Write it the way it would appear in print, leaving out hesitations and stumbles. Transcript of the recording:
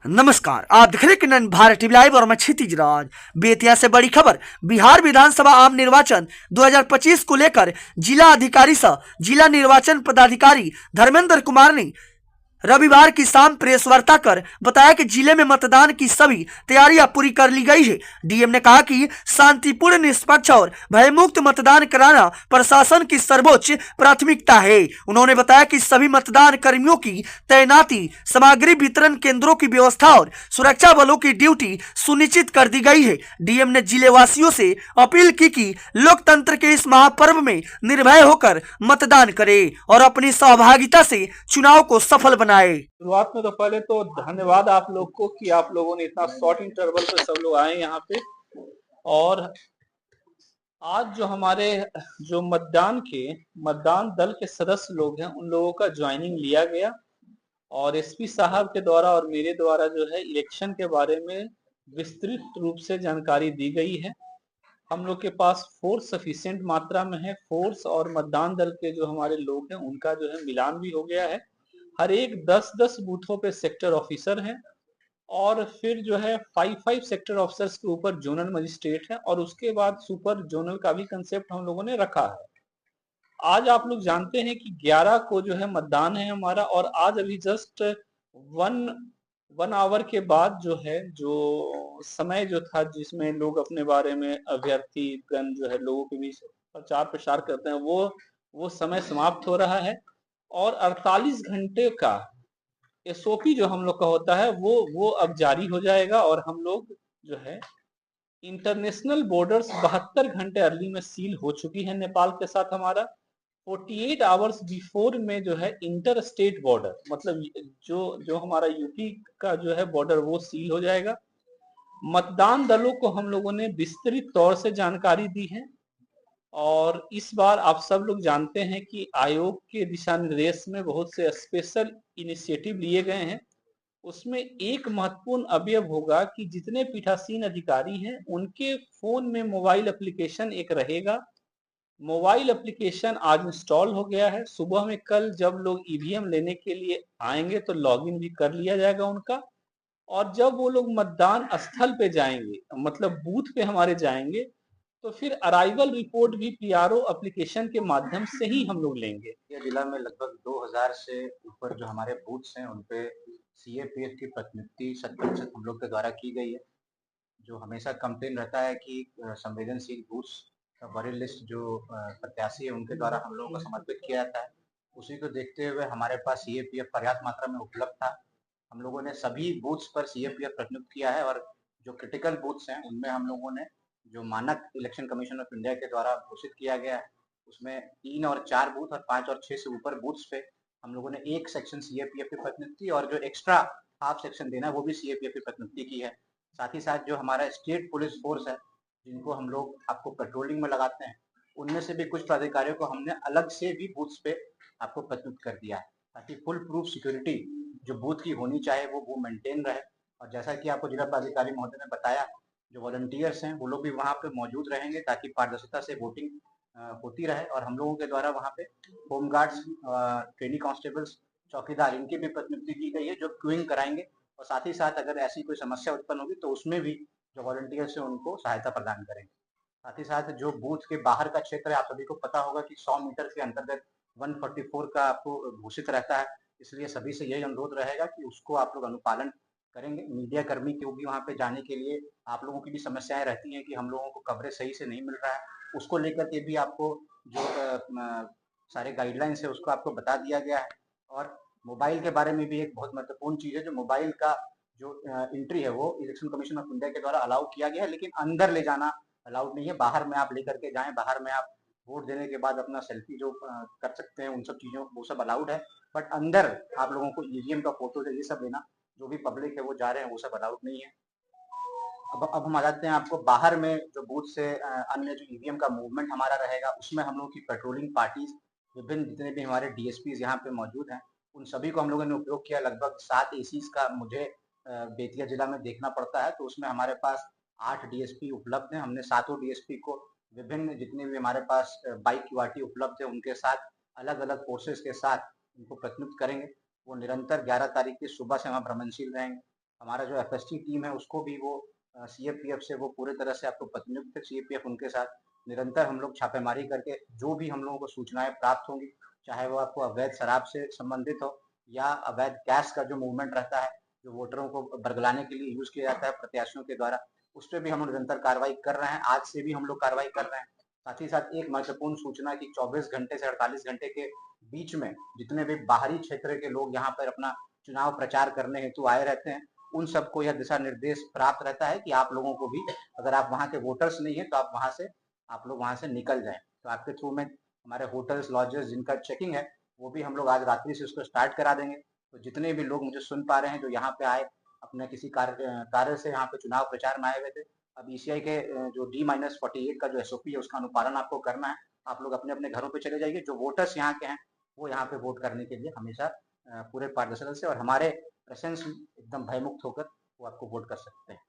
नमस्कार, आप देख रहे हैं किरण भारत टीवी लाइव और मैं क्षितिज राज। बेतिया से बड़ी खबर। बिहार विधानसभा आम निर्वाचन 2025 को लेकर जिला अधिकारी सह जिला निर्वाचन पदाधिकारी धर्मेंद्र कुमार ने रविवार की शाम प्रेस वार्ता कर बताया कि जिले में मतदान की सभी तैयारियां पूरी कर ली गई है। डीएम ने कहा कि शांतिपूर्ण, निष्पक्ष और भयमुक्त मतदान कराना प्रशासन की सर्वोच्च प्राथमिकता है। उन्होंने बताया कि सभी मतदान कर्मियों की तैनाती, सामग्री वितरण केंद्रों की व्यवस्था और सुरक्षा बलों की ड्यूटी सुनिश्चित कर दी गई है। डीएम ने जिले वासियों से अपील की कि लोकतंत्र के इस महापर्व में निर्भय होकर मतदान करें और अपनी सहभागिता से चुनाव को सफल बनाए। शुरुआत में तो पहले तो धन्यवाद आप लोग को कि आप लोगों ने इतना शॉर्ट इंटरवल पे सब लोग आए यहाँ पे। और आज जो हमारे जो मतदान दल के सदस्य लोग हैं उन लोगों का ज्वाइनिंग लिया गया और एसपी साहब के द्वारा और मेरे द्वारा जो है इलेक्शन के बारे में विस्तृत रूप से जानकारी दी गई है। हम लोग के पास फोर्स सफिशिएंट मात्रा में है। फोर्स और मतदान दल के जो हमारे लोग हैं उनका जो है मिलान भी हो गया है। हर एक 10-10 बूथों पे सेक्टर ऑफिसर हैं और फिर जो है 5-5 सेक्टर ऑफिसर्स के ऊपर जोनल मजिस्ट्रेट है और उसके बाद सुपर जोनल का भी कंसेप्ट हम लोगों ने रखा है। आज आप लोग जानते हैं कि 11 को जो है मतदान है हमारा और आज अभी जस्ट वन आवर के बाद जो है जो समय जो था जिसमें लोग अपने बारे में अभ्यर्थी गण जो है लोगों के बीच प्रचार प्रसार करते हैं वो समय समाप्त हो रहा है और 48 घंटे का एसओपी जो हम लोग का होता है वो अब जारी हो जाएगा और हम लोग जो है इंटरनेशनल बॉर्डर्स 72 घंटे अर्ली में सील हो चुकी है नेपाल के साथ हमारा। 48 आवर्स बिफोर में जो है इंटर स्टेट बॉर्डर मतलब जो जो हमारा यूपी का जो है बॉर्डर वो सील हो जाएगा। मतदान दलों को हम लोगों ने विस्तृत तौर से जानकारी दी है और इस बार आप सब लोग जानते हैं कि आयोग के दिशा निर्देश में बहुत से स्पेशल इनिशिएटिव लिए गए हैं। उसमें एक महत्वपूर्ण अवयव होगा कि जितने पीठासीन अधिकारी हैं उनके फोन में मोबाइल एप्लीकेशन एक रहेगा। मोबाइल एप्लीकेशन आज इंस्टॉल हो गया है। सुबह में कल जब लोग ईवीएम लेने के लिए आएंगे तो लॉगिन भी कर लिया जाएगा उनका और जब वो लोग मतदान स्थल पे जाएंगे मतलब बूथ पे हमारे जाएंगे तो फिर अराइवल रिपोर्ट भी पीआरओ एप्लीकेशन के माध्यम से ही हम लोग लेंगे। ये जिला में लगभग 2000 से ऊपर जो हमारे बूथ्स हैं उन पे सीएपीएफ की प्रतिनियुक्ति 100% हम लोग के द्वारा की गई है। जो हमेशा कंप्लेन रहता है कि संवेदनशील बूथ्स का बड़ी लिस्ट जो प्रत्याशी है उनके द्वारा हम लोगों को समर्पित किया जाता है, उसी को देखते हुए हमारे पास सीएपीएफ पर्याप्त मात्रा में उपलब्ध था। हम लोगों ने सभी बूथ्स पर सीएपीएफ प्रतिनियुक्त किया है और जो क्रिटिकल बूथ्स हैं उनमें हम लोगों ने जो मानक इलेक्शन कमीशन ऑफ इंडिया के द्वारा घोषित किया गया है उसमें 3 और 4 बूथ और 5 और 6 से ऊपर बूथ्स पे हम लोगों ने एक सेक्शन सीएपीएफ की प्रतिनियुक्ति और जो एक्स्ट्रा हाफ सेक्शन देना है वो भी सीएपीएफ की प्रतिनियुक्ति की है। साथ ही साथ जो हमारा स्टेट पुलिस फोर्स है जिनको हम लोग आपको पेट्रोलिंग में लगाते हैं उनमें से भी कुछ पदाधिकारियों को हमने अलग से भी बूथ्स पे आपको प्रतिनियुक्त कर दिया है ताकि फुल प्रूफ सिक्योरिटी जो बूथ की होनी चाहिए वो मेंटेन रहे। और जैसा कि आपको जिला पदाधिकारी महोदय ने बताया जो वॉलंटियर्स हैं वो लोग भी वहाँ पे मौजूद रहेंगे ताकि पारदर्शिता से वोटिंग होती रहे और हम लोगों के द्वारा वहाँ पे होमगार्ड्स, ट्रेनी कांस्टेबल्स, चौकीदार इनकी भी प्रतिनियुक्ति की गई है जो क्यूइंग कराएंगे और साथ ही साथ अगर ऐसी कोई समस्या उत्पन्न होगी तो उसमें भी जो वॉलंटियर्स हैं उनको सहायता प्रदान करेंगे। साथ ही साथ जो बूथ के बाहर का क्षेत्र है आप सभी को पता होगा कि 100 मीटर के अंतर्गत 144 का आपको घोषित रहता है, इसलिए सभी से यही अनुरोध रहेगा कि उसको आप लोग अनुपालन करेंगे। मीडिया कर्मी को भी वहाँ पे जाने के लिए आप लोगों की भी समस्याएं रहती हैं कि हम लोगों को कवरेज सही से नहीं मिल रहा है, उसको लेकर के भी आपको जो सारे गाइडलाइंस है उसको आपको बता दिया गया है। और मोबाइल के बारे में भी एक बहुत महत्वपूर्ण चीज़ है, जो मोबाइल का जो एंट्री है वो इलेक्शन कमीशन ऑफ इंडिया के द्वारा अलाउ किया गया है लेकिन अंदर ले जाना अलाउड नहीं है। बाहर में आप लेकर के जाएं, बाहर में आप वोट देने के बाद अपना सेल्फी जो कर सकते हैं उन सब चीज़ों वो सब अलाउड है, बट अंदर आप लोगों को ईवीएम का फोटो ये सब लेना जो भी पब्लिक है वो जा रहे हैं वो सब अलाउड नहीं है। अब हम आ जाते हैं आपको बाहर में जो बूथ से अन्य जो ईवीएम का मूवमेंट हमारा रहेगा उसमें हम लोगों की पेट्रोलिंग पार्टीज विभिन्न जितने भी हमारे डीएसपीज यहाँ पे मौजूद हैं उन सभी को हम लोगों ने उपयोग किया। लगभग 7 एसीज का मुझे बेतिया जिला में देखना पड़ता है तो उसमें हमारे पास 8 डीएसपी उपलब्ध हैं। हमने सातों डीएसपी को विभिन्न जितने भी हमारे पास बाइक क्यूआरटी उपलब्ध है उनके साथ अलग अलग फोर्सेज के साथ उनको प्रतिनियुक्त करेंगे। वो निरंतर 11 तारीख की सुबह से वहाँ भ्रमणशील रहेंगे। हमारा जो एफएसटी टीम है उसको भी वो सीएपीएफ से वो पूरे तरह से आपको प्रतिनियुक्त है। सीएपीएफ उनके साथ निरंतर हम लोग छापेमारी करके जो भी हम लोगों को सूचनाएं प्राप्त होंगी, चाहे वो आपको अवैध शराब से संबंधित हो या अवैध गैस का जो मूवमेंट रहता है, जो वोटरों को बरगलाने के लिए यूज किया जाता है प्रत्याशियों के द्वारा, उस पर भी हम लोग निरंतर कार्रवाई कर रहे हैं। आज से भी हम लोग कार्रवाई कर रहे हैं। साथ ही साथ एक महत्वपूर्ण सूचना की 24 घंटे से 48 घंटे के बीच में जितने भी बाहरी क्षेत्र के लोग यहाँ पर अपना चुनाव प्रचार करने हेतु आए रहते हैं, उन सबको यह दिशा निर्देश प्राप्त रहता है कि आप लोगों को भी, अगर आप वहाँ के वोटर्स नहीं है तो आप लोग वहाँ से निकल जाएं। तो आपके थ्रू में हमारे होटल्स, लॉजेस जिनका चेकिंग है वो भी हम लोग आज रात्रि से उसको स्टार्ट करा देंगे। तो जितने भी लोग मुझे सुन पा रहे हैं जो यहाँ पे आए अपने किसी कार्य से यहाँ पे चुनाव प्रचार में आए हुए थे, अब ईसीआई के जो D-48 का जो एसओपी है उसका अनुपालन आपको करना है। आप लोग अपने अपने घरों पे चले जाइए। जो वोटर्स यहाँ के हैं वो यहाँ पे वोट करने के लिए हमेशा पूरे पारदर्शिता से और हमारे प्रेजेंस एकदम भयमुक्त होकर वो आपको वोट कर सकते हैं।